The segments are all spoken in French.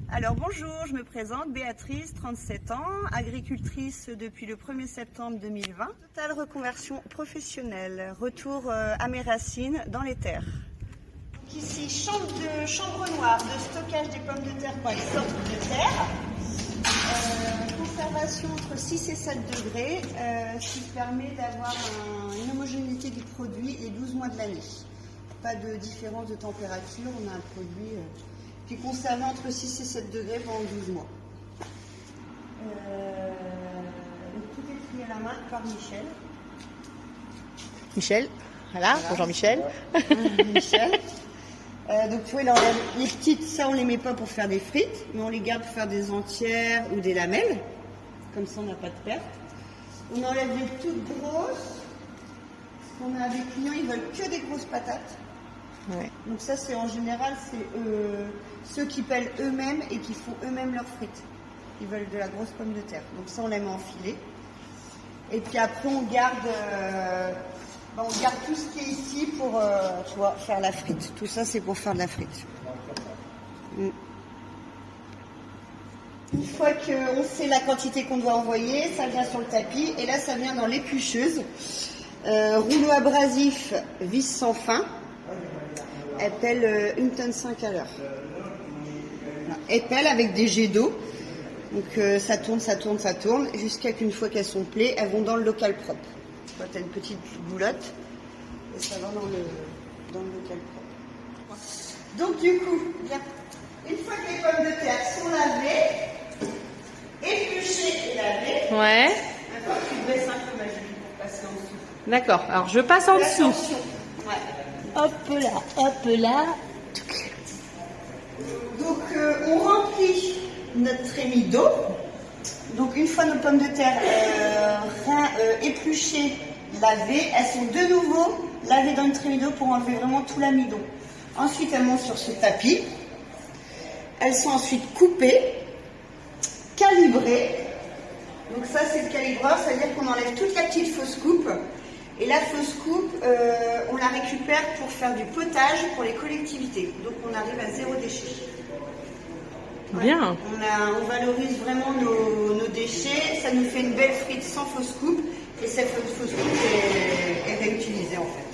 Alors bonjour, je me présente, Béatrice, 37 ans, agricultrice depuis le 1er septembre 2020. Totale reconversion professionnelle, retour à mes racines dans les terres. Donc ici, chambre noire de stockage des pommes de terre quand elles sortent de terre. Conservation entre 6 et 7 degrés, ce qui permet d'avoir une homogénéité du produit les 12 mois de l'année. Pas de différence de température, on a un produit qui est conservé entre 6 et 7 degrés pendant 12 mois. Tout est trié à la main par Michel. Michel, voilà. Bonjour Michel. Michel. Donc tu vois, il enlève les petites, ça on les met pas pour faire des frites, mais on les garde pour faire des entières ou des lamelles. Comme ça on n'a pas de perte. On enlève les toutes grosses. Ce qu'on a des clients, ils veulent que des grosses patates. Ouais. Donc ça c'est en général c'est ceux qui pèlent eux-mêmes et qui font eux-mêmes leurs frites. Ils veulent de la grosse pomme de terre. Donc ça on les met en filet. Et puis après on garde tout ce qui est ici pour tu vois, faire la frite. Tout ça c'est pour faire de la frite. Une fois qu'on sait la quantité qu'on doit envoyer, ça vient sur le tapis et là ça vient dans l'éplucheuse. Rouleau abrasif, vis sans fin. Elle pèle 1,5 tonne à l'heure. Elle pèle avec des jets d'eau. Donc ça tourne, jusqu'à qu'une fois qu'elles sont plaies, elles vont dans le local propre. Tu as une petite boulotte et ça va dans le local propre. Donc du coup, bien, une fois que les pommes de terre sont lavées, épluchées et lavées, Ouais. maintenant tu baisses un peu ma jupe pour passer en dessous. D'accord. Alors je passe en dessous. Attention. Ouais. Hop là. Donc on remplit notre trémie d'eau. Donc une fois nos pommes de terre épluchées, lavées, elles sont de nouveau lavées dans une trémie d'eau pour enlever vraiment tout l'amidon. Ensuite elles montent sur ce tapis. Elles sont ensuite coupées, calibrées. Donc ça c'est le calibreur, c'est-à-dire qu'on enlève toute la petite fausse coupe. Et la fausse coupe, on la récupère pour faire du potage pour les collectivités. Donc on arrive à 0 déchet. Ouais. Bien. On valorise vraiment nos déchets. Ça nous fait une belle frite sans fausse coupe. Et cette fausse coupe est réutilisée en fait.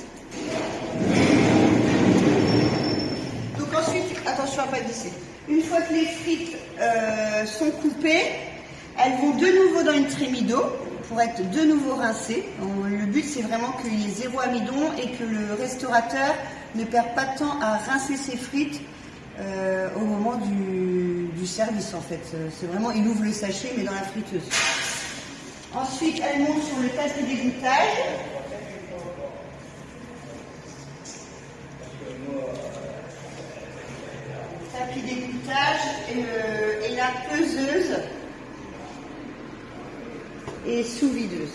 Donc ensuite, attention à ne pas glisser. Une fois que les frites sont coupées, elles vont de nouveau dans une trémie d'eau pour être de nouveau rincées. Le but c'est vraiment qu'il y ait 0 amidon et que le restaurateur ne perde pas de temps à rincer ses frites au moment du service en fait. C'est vraiment, il ouvre le sachet mais dans la friteuse. Ensuite elles montent sur le tapis d'égouttage. Tapis d'égouttage et la peseuse et sous-videuse.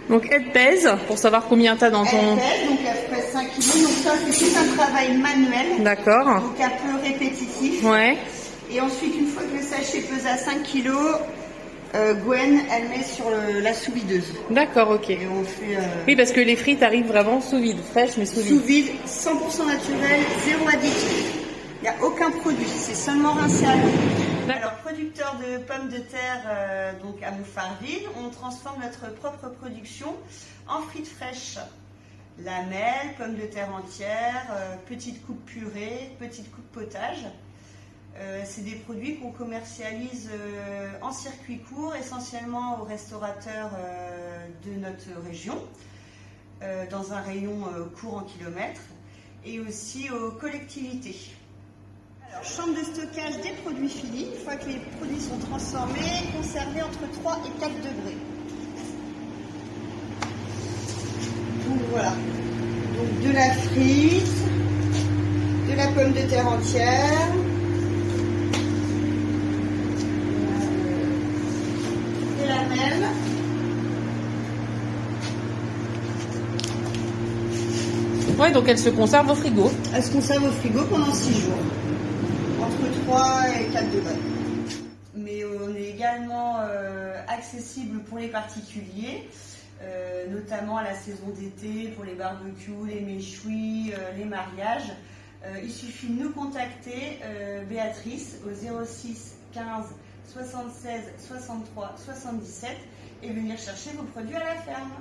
Donc elle pèse pour savoir combien t'as dans ton. Elle pèse, donc elle pèse 5 kg. Donc ça c'est tout un travail manuel. D'accord. Donc un peu répétitif. Ouais. Et ensuite une fois que le sachet pèse à 5 kg, Gwen elle met sur la sous-videuse. D'accord, ok. Et on fait. Oui, parce que les frites arrivent vraiment sous vide, fraîches mais sous vide. Sous vide, 100% naturel, 0 additif. Il n'y a aucun produit, c'est seulement rincé à l'eau. Alors, producteur de pommes de terre donc à Mouffarville, on transforme notre propre production en frites fraîches. Lamelles, pommes de terre entières, petites coupes purées, petites coupes potage. C'est des produits qu'on commercialise en circuit court, essentiellement aux restaurateurs de notre région, dans un rayon court en kilomètres, et aussi aux collectivités. Alors, chambre de stockage des produits finis, une fois que les produits sont transformés, conservés entre 3 et 4 degrés. Donc voilà, donc de la frite, de la pomme de terre entière, des lamelles, Ouais, donc elle se conserve au frigo. elle se conserve au frigo pendant 6 jours. Entre 3 et 4 degrés. Mais on est également accessible pour les particuliers, notamment à la saison d'été, pour les barbecues, les méchouis, les mariages. Il suffit de nous contacter, Béatrice, au 06 15 76 63 77 et venir chercher vos produits à la ferme.